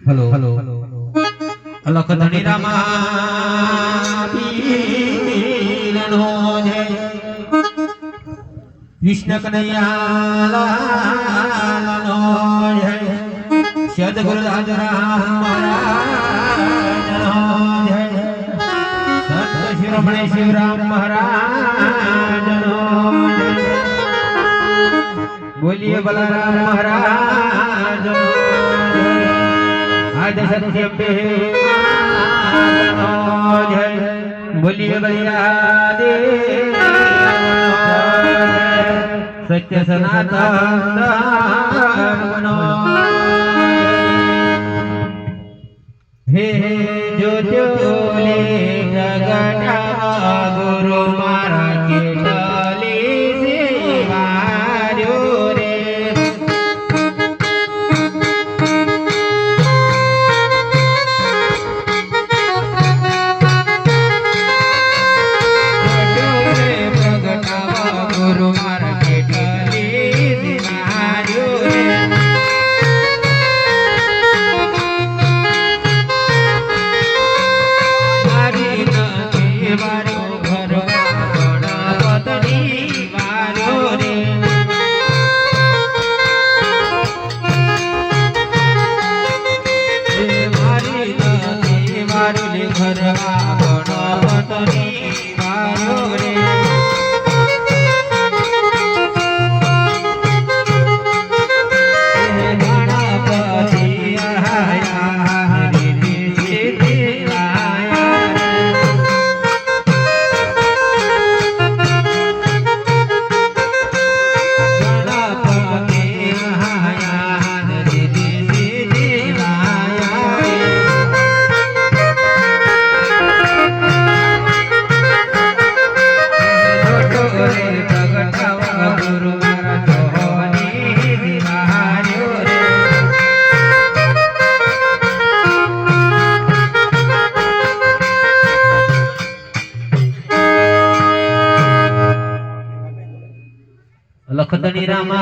Hello अलख धनी रामा पीरनो जय कृष्ण कन्हैया लालनो जय सद्गुरु राजाराम महाराजनो जय संत शिरोमणि शिवराम महाराजनो जय बोलिए बलराम महाराजनो आज सत्य पे जय बोलिए बलिया देव सत्य सनातन हे जो जोले जगटा गुरु मारा के डाले से वार्यो रे गुरु मारा के डाले से वार्यो रे वारो घर गणपति वारो रे मारी वारो ले घर गणपति वारो रे गणपति आया लख धनी रामा।